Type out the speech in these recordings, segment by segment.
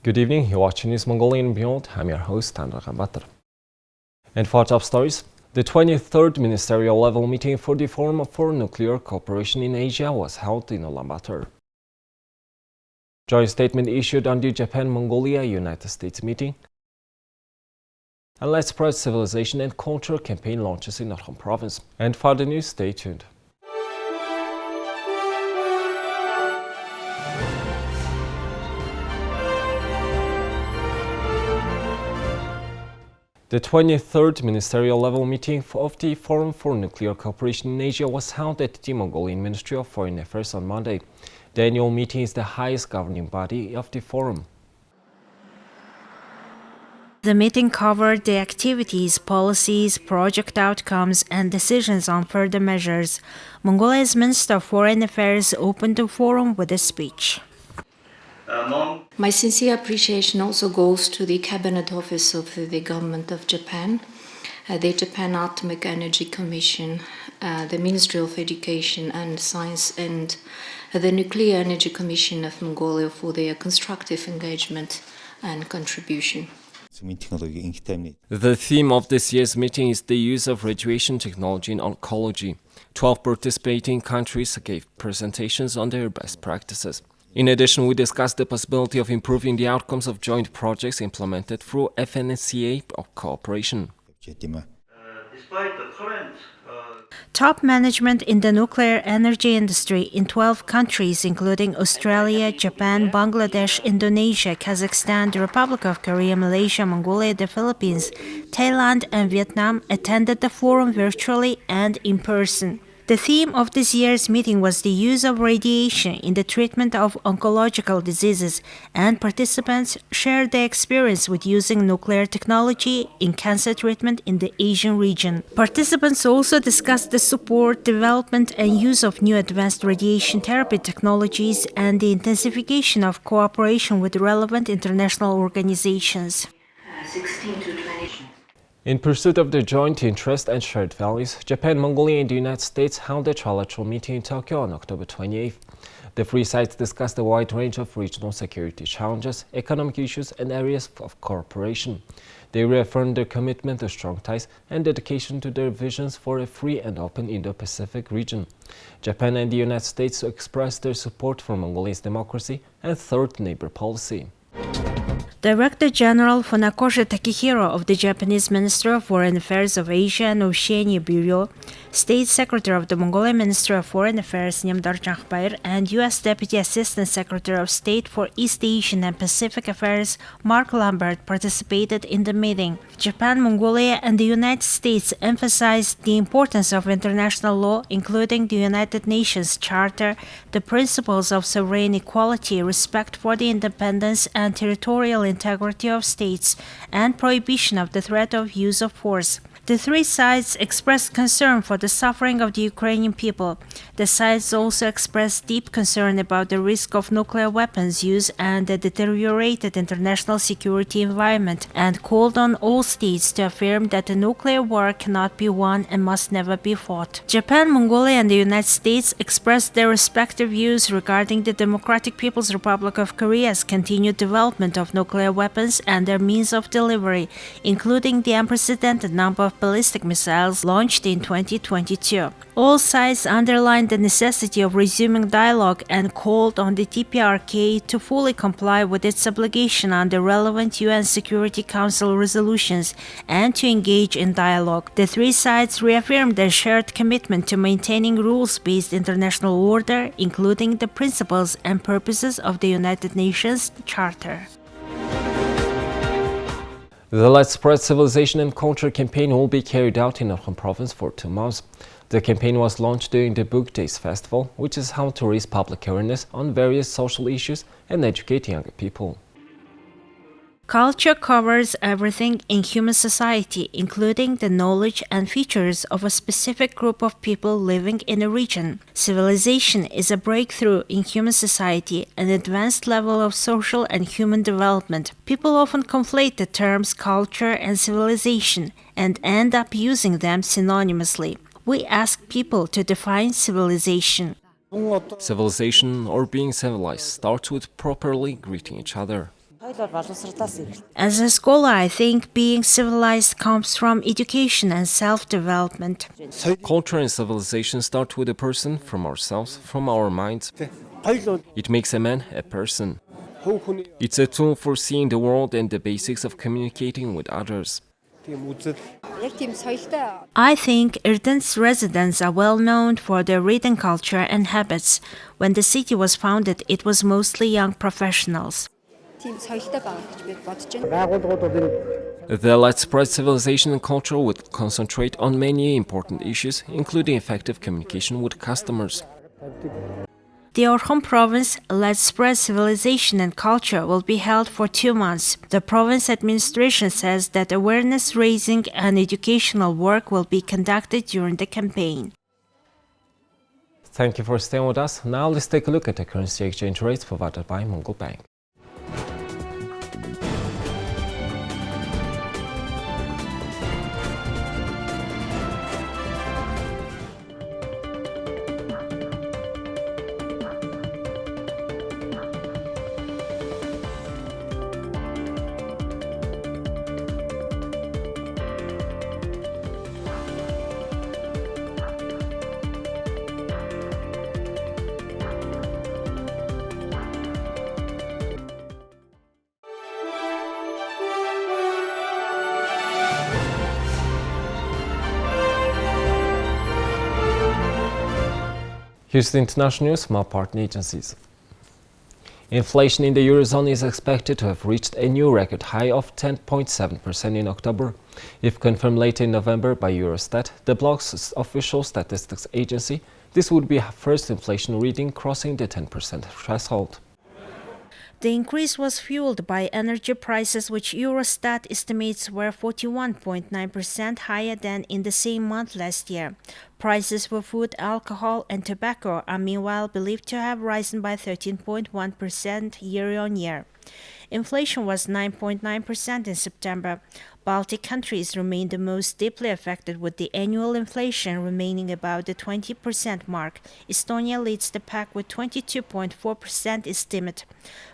Good evening, you're watching News Mongolian Beyond. I'm your host, Ulaanbaatar. And for top stories, the 23rd Ministerial level meeting for the Forum for Nuclear Cooperation in Asia was held in Ulaanbaatar. Joint statement issued on the Japan-Mongolia-United States meeting. And Let's Spread Civilization and Culture campaign launches in Orkhon province. And for the news, stay tuned. The 23rd Ministerial level meeting of the Forum for Nuclear Cooperation in Asia was held at the Mongolian Ministry of Foreign Affairs on Monday. The annual meeting is the highest governing body of the forum. The meeting covered the activities, policies, project outcomes, and decisions on further measures. Mongolia's Minister of Foreign Affairs opened the forum with a speech. My sincere appreciation also goes to the Cabinet Office of the Government of Japan, the Japan Atomic Energy Commission, the Ministry of Education and Science, and the Nuclear Energy Commission of Mongolia for their constructive engagement and contribution. The theme of this year's meeting is the use of radiation technology in oncology. 12 participating countries gave presentations on their best practices. In addition, we discussed the possibility of improving the outcomes of joint projects implemented through FNCA cooperation. Top management in the nuclear energy industry in 12 countries, including Australia, Japan, Bangladesh, Indonesia, Kazakhstan, the Republic of Korea, Malaysia, Mongolia, the Philippines, Thailand, and Vietnam, attended the forum virtually and in person. The theme of this year's meeting was the use of radiation in the treatment of oncological diseases, and participants shared their experience with using nuclear technology in cancer treatment in the Asian region. Participants also discussed the support, development, and use of new advanced radiation therapy technologies and the intensification of cooperation with relevant international organizations. 16 to 20. In pursuit of their joint interest and shared values, Japan, Mongolia, and the United States held a trilateral meeting in Tokyo on October 28th. The three sides discussed a wide range of regional security challenges, economic issues, and areas of cooperation. They reaffirmed their commitment to strong ties and dedication to their visions for a free and open Indo-Pacific region. Japan and the United States expressed their support for Mongolia's democracy and third neighbor policy. Director General Funakoshi Takehiro of the Japanese Ministry of Foreign Affairs of Asia and Oceania Bureau, State Secretary of the Mongolian Ministry of Foreign Affairs Neymar Trial, and U.S. Deputy Assistant Secretary of State for East Asian and Pacific Affairs Mark Lambert participated in the meeting. Japan, Mongolia, and the United States emphasized the importance of international law, including the United Nations Charter, the principles of sovereign equality, respect for the independence and territorial integrity of states, and prohibition of the threat of use of force. The three sides expressed concern for the suffering of the Ukrainian people. The sides also expressed deep concern about the risk of nuclear weapons use and the deteriorated international security environment, and called on all states to affirm that the nuclear war cannot be won and must never be fought. Japan, Mongolia, and the United States expressed their respective views regarding the Democratic People's Republic of Korea's continued development of nuclear weapons and their means of delivery, including the unprecedented number of ballistic missiles launched in 2022. All sides underlined the necessity of resuming dialogue and called on the DPRK to fully comply with its obligation under relevant UN Security Council resolutions and to engage in dialogue. The three sides reaffirmed their shared commitment to maintaining rules-based international order, including the principles and purposes of the United Nations Charter. The Let's Spread Civilization and Culture campaign will be carried out in Orkhon province for 2 months. The campaign was launched during the Book Days Festival, which is held to raise public awareness on various social issues and educate younger people. Culture covers everything in human society, including the knowledge and features of a specific group of people living in a region. Civilization is a breakthrough in human society, an advanced level of social and human development. People often conflate the terms culture and civilization and end up using them synonymously. We ask people to define civilization. Civilization, or being civilized, starts with properly greeting each other. As a scholar, I think being civilized comes from education and self-development. Culture and civilization start with a person, from ourselves, from our minds. It makes a man a person. It's a tool for seeing the world and the basics of communicating with others. I think Erden's residents are well known for their reading culture and habits. When the city was founded, it was mostly young professionals. The Let's Spread Civilization and Culture would concentrate on many important issues, including effective communication with customers. The Orkhon province Let's Spread Civilization and Culture will be held for 2 months. The province administration says that awareness raising and educational work will be conducted during the campaign. Thank you for staying with us. Now let's take a look at the currency exchange rates provided by Mongol Bank. Here's the international news from our partner agencies. Inflation in the Eurozone is expected to have reached a new record high of 10.7% in October. If confirmed later in November by Eurostat, the bloc's official statistics agency, this would be a first inflation reading crossing the 10% threshold. The increase was fueled by energy prices, which Eurostat estimates were 41.9% higher than in the same month last year. Prices for food, alcohol, and tobacco are meanwhile believed to have risen by 13.1% year-on-year. Inflation was 9.9% in September. Baltic countries remain the most deeply affected, with the annual inflation remaining about the 20% mark. Estonia leads the pack with 22.4% estimate.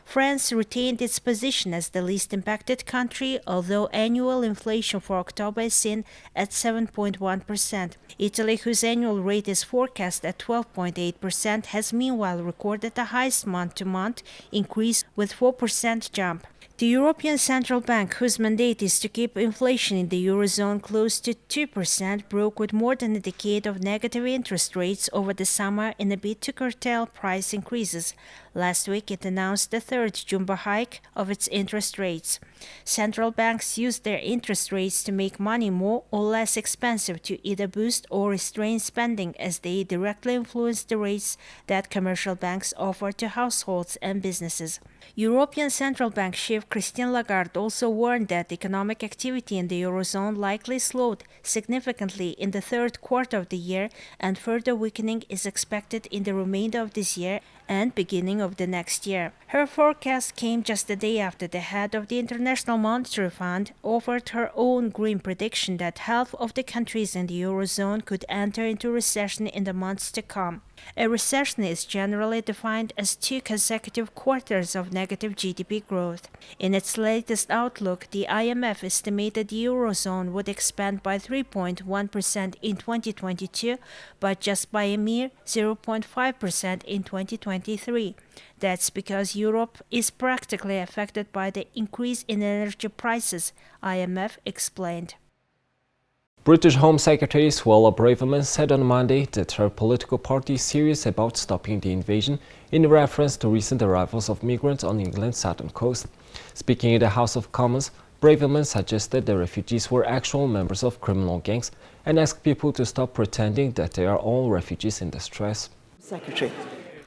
France retained its position as the least impacted country, although annual inflation for October is seen at 7.1%. Italy, whose annual rate is forecast at 12.8%, has meanwhile recorded the highest month-to-month increase with 4% jump. The European Central Bank, whose mandate is to keep inflation in the Eurozone close to 2%, broke with more than a decade of negative interest rates over the summer in a bid to curtail price increases. Last week, it announced the third jumbo hike of its interest rates. Central banks use their interest rates to make money more or less expensive, to either boost or restrain spending, as they directly influence the rates that commercial banks offer to households and businesses. European Central Bank chief Christine Lagarde also warned that economic activity in the Eurozone likely slowed significantly in the third quarter of the year, and further weakening is expected in the remainder of this year and beginning of the next year. Her forecast came just a day after the head of the International Monetary Fund offered her own grim prediction that half of the countries in the Eurozone could enter into recession in the months to come. A recession is generally defined as 2 consecutive quarters of negative GDP growth. In its latest outlook, the IMF estimated the Eurozone would expand by 3.1% in 2022, but just by a mere 0.5% in 2023. That's because Europe is practically affected by the increase in energy prices, IMF explained. British Home Secretary Suella Braverman said on Monday that her political party is serious about stopping the invasion in reference to recent arrivals of migrants on England's southern coast. Speaking in the House of Commons, Braverman suggested the refugees were actual members of criminal gangs and asked people to stop pretending that they are all refugees in distress. Secretary.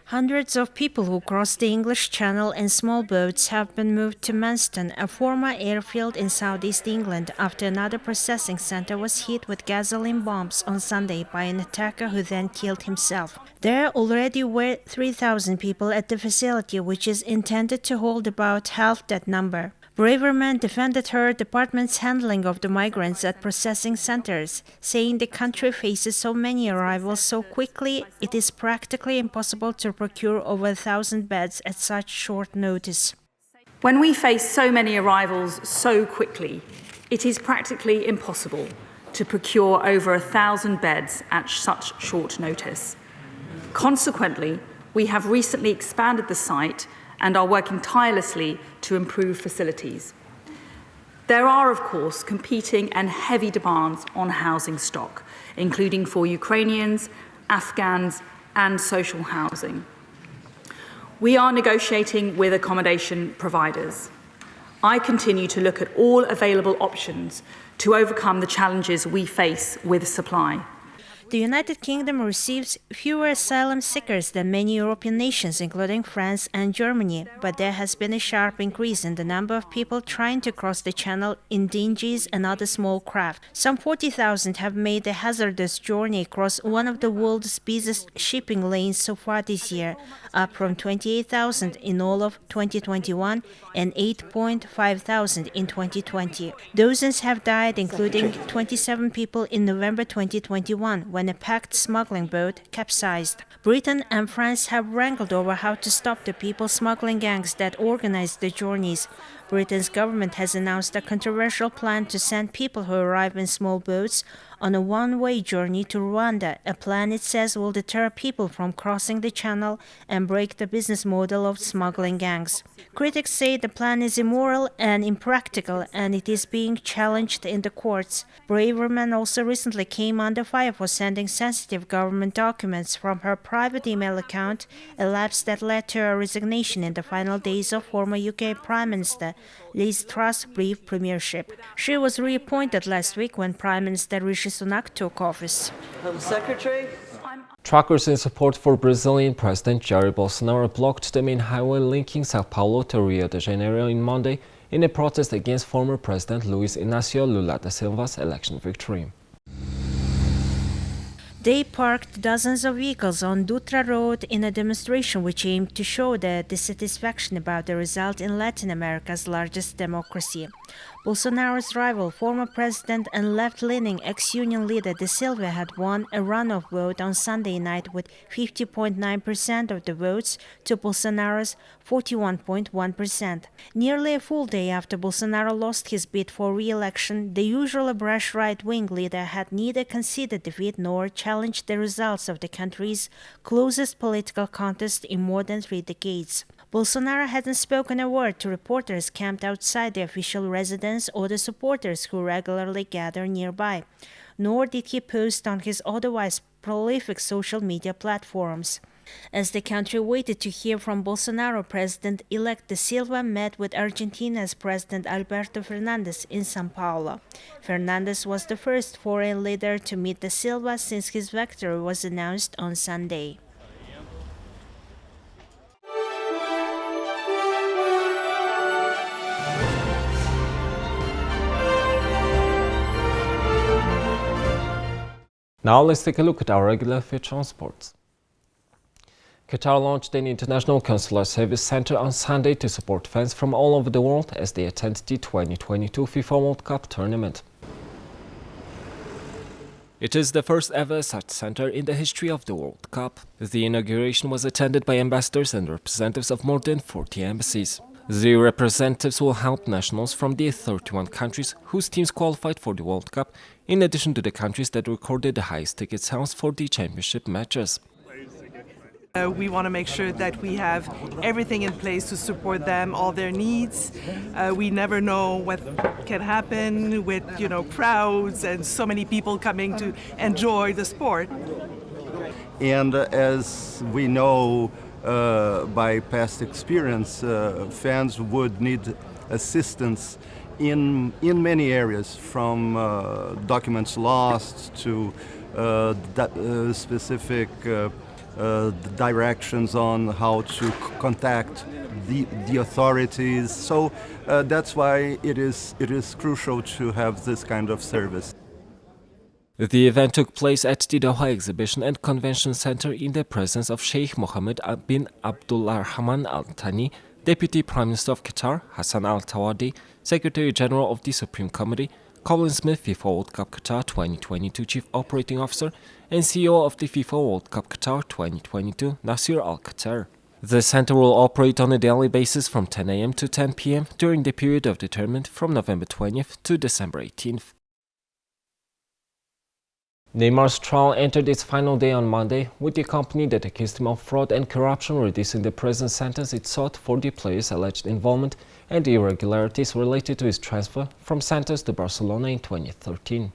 Hundreds of people who crossed the English Channel in small boats have been moved to Manston, a former airfield in southeast England, after another processing center was hit with gasoline bombs on Sunday by an attacker who then killed himself. There already were 3,000 people at the facility, which is intended to hold about half that number. Braverman defended her department's handling of the migrants at processing centers, saying the country faces so many arrivals so quickly it is practically impossible to procure over 1,000 beds at such short notice. When we face so many arrivals so quickly, it is practically impossible to procure over 1,000 beds at such short notice. Consequently, we have recently expanded the site and are working tirelessly to improve facilities. There are, of course, competing and heavy demands on housing stock, including for Ukrainians, Afghans, and social housing. We are negotiating with accommodation providers. I continue to look at all available options to overcome the challenges we face with supply. The United Kingdom receives fewer asylum seekers than many European nations, including France and Germany, but there has been a sharp increase in the number of people trying to cross the channel in dinghies and other small craft. Some 40,000 have made a hazardous journey across one of the world's busiest shipping lanes so far this year, up from 28,000 in all of 2021 and 8,500 in 2020. Dozens have died, including 27 people in November 2021, when a packed smuggling boat capsized. Britain and France have wrangled over how to stop the people smuggling gangs that organize the journeys. Britain's government has announced a controversial plan to send people who arrive in small boats on a one-way journey to Rwanda, a plan it says will deter people from crossing the channel and break the business model of smuggling gangs. Critics say the plan is immoral and impractical, and it is being challenged in the courts. Brave woman also recently came under fire for sending sensitive government documents from her private email account, a lapse that led to her resignation in the final days of former UK Prime Minister Liz Truss's brief premiership. She was reappointed last week when Prime Minister Rishi Sunak took office. Home Secretary. Truckers in support for Brazilian President Jair Bolsonaro blocked the main highway linking São Paulo to Rio de Janeiro on Monday in a protest against former President Luiz Inácio Lula da Silva's election victory. They parked dozens of vehicles on Dutra Road in a demonstration which aimed to show their dissatisfaction about the result in Latin America's largest democracy. Bolsonaro's rival, former president and left-leaning ex-union leader Da Silva had won a runoff vote on Sunday night with 50.9% of the votes to Bolsonaro's 41.1%. Nearly a full day after Bolsonaro lost his bid for re-election, the usually brash right-wing leader had neither conceded defeat nor challenged the results of the country's closest political contest in more than 3 decades. Bolsonaro hadn't spoken a word to reporters camped outside the official residence or the supporters who regularly gather nearby, nor did he post on his otherwise prolific social media platforms. As the country waited to hear from Bolsonaro, President-elect Da Silva met with Argentina's President Alberto Fernandez in São Paulo. Fernandez was the first foreign leader to meet Da Silva since his victory was announced on Sunday. Now let's take a look at our regular feature on sports. Qatar launched an international consular service center on Sunday to support fans from all over the world as they attend the 2022 FIFA World Cup tournament. It is the first ever such center in the history of the World Cup. The inauguration was attended by ambassadors and representatives of more than 40 embassies. The representatives will help nationals from the 31 countries whose teams qualified for the World Cup, in addition to the countries that recorded the highest ticket sales for the championship matches. We want to make sure that we have everything in place to support them, all their needs. We never know what can happen with, crowds and so many people coming to enjoy the sport. And as we know by past experience, fans would need assistance in many areas, from documents lost to specific directions on how to contact the authorities. So that's why it is crucial to have this kind of service. The event took place at the Doha Exhibition and Convention Center in the presence of Sheikh Mohammed bin Abdulrahman Al Thani, Deputy Prime Minister of Qatar, Hassan Al Tawadi, Secretary General of the Supreme Committee, Colin Smith, FIFA World Cup Qatar 2022 Chief Operating Officer, and CEO of the FIFA World Cup Qatar 2022, Nasir Al Khater. The center will operate on a daily basis from 10 a.m. to 10 p.m. during the period of the tournament from November 20th to December 18th. Neymar's trial entered its final day on Monday, with the company that accused him of fraud and corruption reducing the prison sentence it sought for the player's alleged involvement and irregularities related to his transfer from Santos to Barcelona in 2013.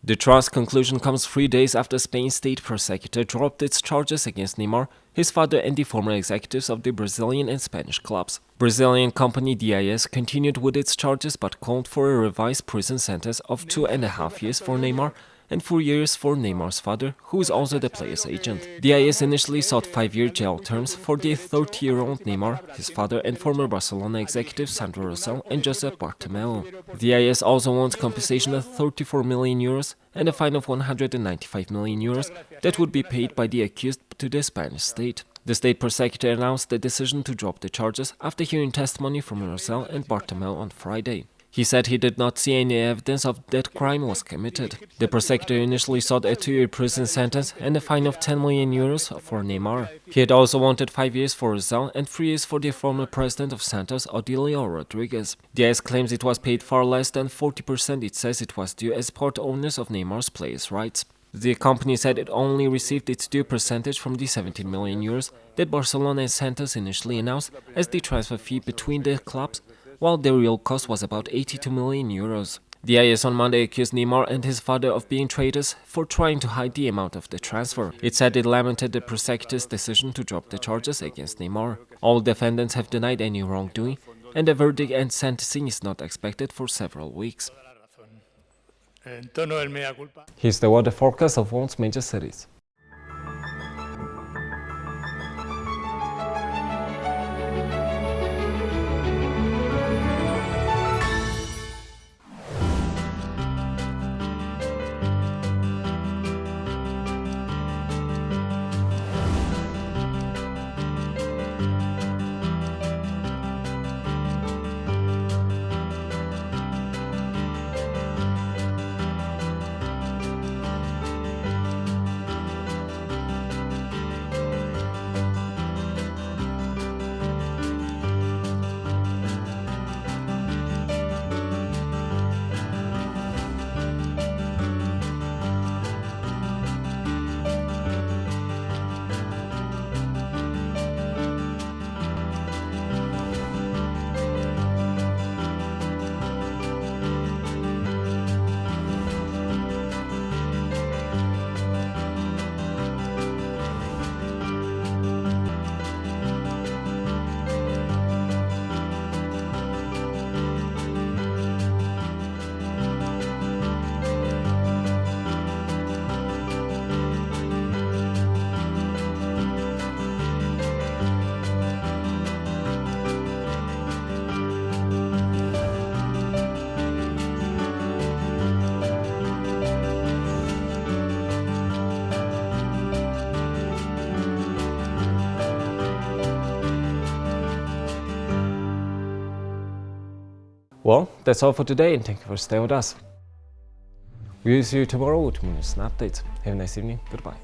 The trial's conclusion comes 3 days after Spain's state prosecutor dropped its charges against Neymar, his father and the former executives of the Brazilian and Spanish clubs. Brazilian company DIS continued with its charges but called for a revised prison sentence of 2.5 years for Neymar and 4 years for Neymar's father, who is also the player's agent. DIS initially sought 5-year jail terms for the 30-year-old Neymar, his father and former Barcelona executives Sandro Rosell and Josep Bartomeu. DIS also wants compensation of 34 million euros and a fine of 195 million euros that would be paid by the accused to the Spanish state. The state prosecutor announced the decision to drop the charges after hearing testimony from Rosell and Bartomeu on Friday. He said he did not see any evidence of that crime was committed. The prosecutor initially sought a 2-year prison sentence and a fine of 10 million euros for Neymar. He had also wanted 5 years for Rosell and 3 years for the former president of Santos, Odilio Rodriguez. DIS claims it was paid far less than 40% it says it was due as part owners of Neymar's players' rights. The company said it only received its due percentage from the 17 million euros that Barcelona and Santos initially announced as the transfer fee between the clubs, while the real cost was about 82 million euros. DIS on Monday accused Neymar and his father of being traitors for trying to hide the amount of the transfer. It said it lamented the prosecutor's decision to drop the charges against Neymar. All defendants have denied any wrongdoing, and a verdict and sentencing is not expected for several weeks. Here's the weather forecast of world's major cities. Well, that's all for today, and thank you for staying with us. We'll see you tomorrow with more news and updates. Have a nice evening. Goodbye.